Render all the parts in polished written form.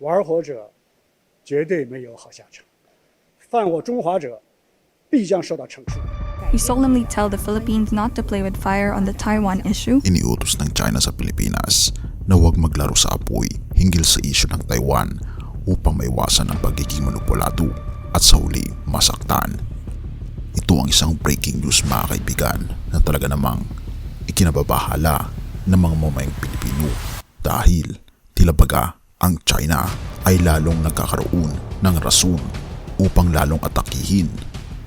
玩火者绝对没有好下场，犯我中华者必将受到惩处。 We solemnly tell the Philippines not to play with fire on the Taiwan issue. Iniutos ng China sa Pilipinas na huwag maglaro sa apoy hinggil sa isyu ng Taiwan upang maiwasan ang pagiging manipulado at sa huli masaktan. Ito ang isang breaking news mga kaibigan na talaga namang ikinababahala ng mga mamayang Pilipino dahil tila baga ang China ay lalong nagkakaroon ng rason upang lalong atakihin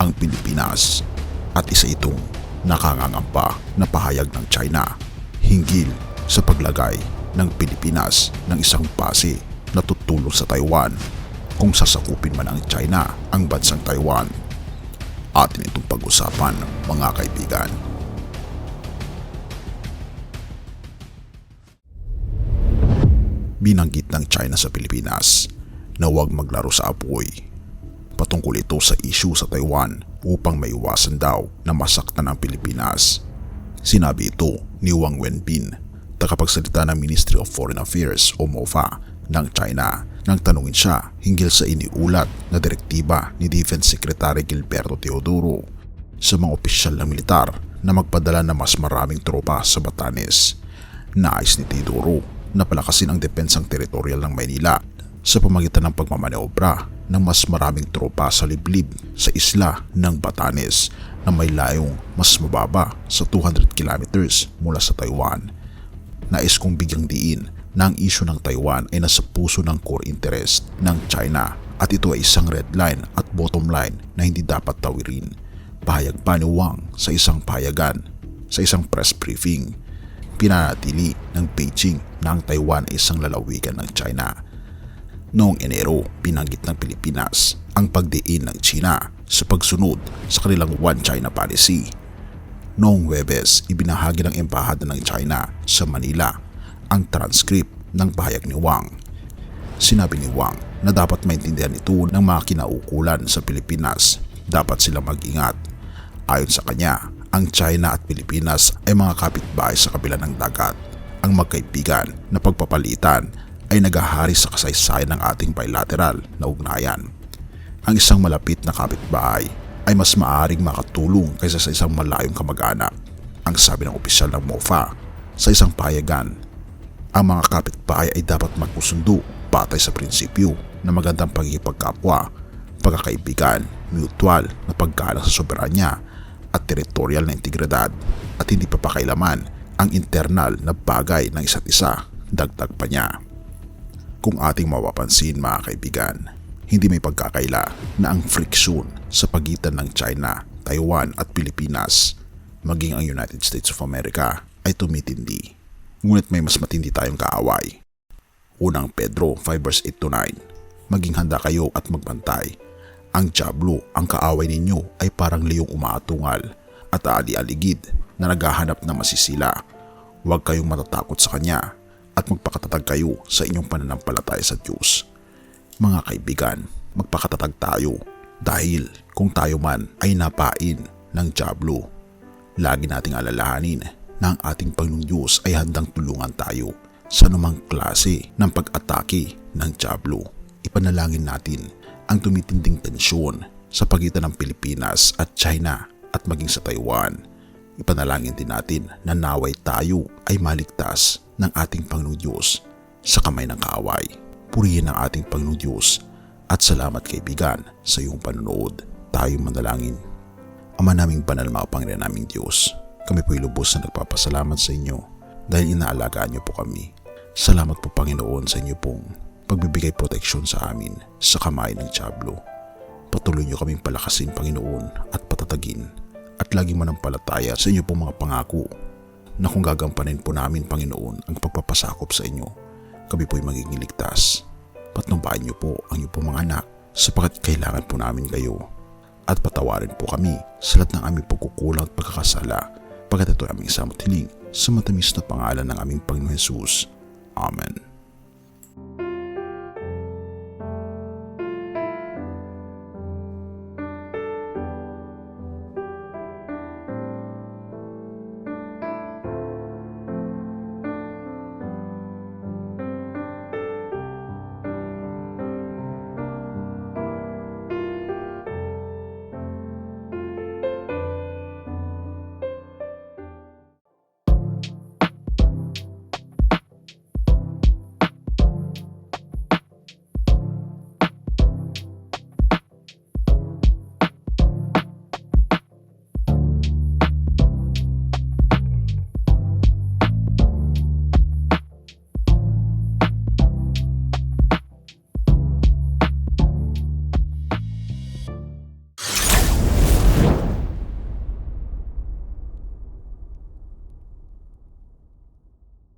ang Pilipinas. At isa itong nakangangamba na pahayag ng China hinggil sa paglagay ng Pilipinas ng isang base na tutulong sa Taiwan kung sasakupin man ng China ang bansang Taiwan. Atin itong pag-usapan mga kaibigan. Binanggit ng China sa Pilipinas na huwag maglaro sa apoy. Patungkol ito sa issue sa Taiwan upang maiwasan daw na masaktan ang Pilipinas. Sinabi ito ni Wang Wenbin, tagapagsalita ng Ministry of Foreign Affairs o MOFA ng China nang tanungin siya hinggil sa iniulat na direktiba ni Defense Secretary Gilberto Teodoro sa mga opisyal ng militar na magpadala ng mas maraming tropa sa Batanes. Nais ni Teodoro na palakasin ang depensang teritorial ng Maynila sa pamagitan ng pagmamaneobra ng mas maraming tropa sa liblib sa isla ng Batanes na may layong mas mababa sa 200 kilometers mula sa Taiwan. Nais kong bigyang diin na ang isyu ng Taiwan ay nasa puso ng core interest ng China at ito ay isang red line at bottom line na hindi dapat tawirin. Pahayag pa ni Wang sa isang pahayagan sa isang press briefing. Pinanatili ng Beijing na ang Taiwan ay isang lalawigan ng China. Noong Enero, binanggit ng Pilipinas ang pagdiin ng China sa pagsunod sa kanilang One China policy. Noong Huwebes, ibinahagi ng Embahada ng China sa Manila ang transcript ng pahayag ni Wang. Sinabi ni Wang na dapat maintindihan ito ng mga kinaukulan sa Pilipinas. Dapat sila mag-ingat. Ayon sa kanya, ang China at Pilipinas ay mga kapitbahay sa kabila ng dagat. Ang magkaibigan na pagpapalitan ay naghahari sa kasaysayan ng ating bilateral na ugnayan. Ang isang malapit na kapitbahay ay mas maaaring makatulong kaysa sa isang malayong kamag-anak. Ang sabi ng opisyal ng MOFA sa isang pahayagan, ang mga kapitbahay ay dapat magkusundo batay sa prinsipyo na magandang pagkikipagkapwa, pagkakaibigan, mutual na paggalang sa soberanya at teritorial na integridad at hindi papakailaman ang internal na bagay ng isa't isa. Dagdag pa niya. Kung ating mapapansin mga kaibigan, hindi may pagkakaila na ang friksyon sa pagitan ng China, Taiwan at Pilipinas, maging ang United States of America ay tumitindi. Ngunit may mas matindi tayong kaaway. Unang Pedro 5:8-9, maging handa kayo at magbantay. Ang dyablo, ang kaaway ninyo ay parang leyong umaatungal at aali-aligid na naghahanap ng masisila. Huwag kayong matatakot sa kanya at magpakatatag kayo sa inyong pananampalataya sa Diyos. Mga kaibigan, magpakatatag tayo dahil kung tayo man ay napain ng dyablo, lagi nating alalahanin na ang ating Panginoong Diyos ay handang tulungan tayo sa anumang klase ng pag-atake ng dyablo. Ipanalangin natin ang tumitinding tensyon sa pagitan ng Pilipinas at China at maging sa Taiwan. Ipanalangin din natin na naway tayo ay maligtas ng ating Panginoong Diyos sa kamay ng kaaway. Purihin ang ating Panginoong Diyos at salamat kaibigan sa iyong panonood. Tayo manalangin. Ama naming banal, mga Panginoon naming Diyos, kami po'y lubos na nagpapasalamat sa inyo dahil inaalagaan niyo po kami. Salamat po Panginoon sa inyo pong pagbibigay proteksyon sa amin sa kamay ng dyablo. Patuloy niyo kaming palakasin Panginoon at patatagin at laging manampalataya sa inyo pong mga pangako na kung gagampanin po namin Panginoon ang pagpapasakop sa inyo, kami po'y magiging ligtas. Patnubayan niyo po ang inyo pong mga anak sapagkat kailangan po namin kayo. At patawarin po kami sa lahat ng aming pagkukulang at pagkakasala pagkat ito ay aming samot hiling sa matamis na pangalan ng aming Panginoon Jesus. Amen.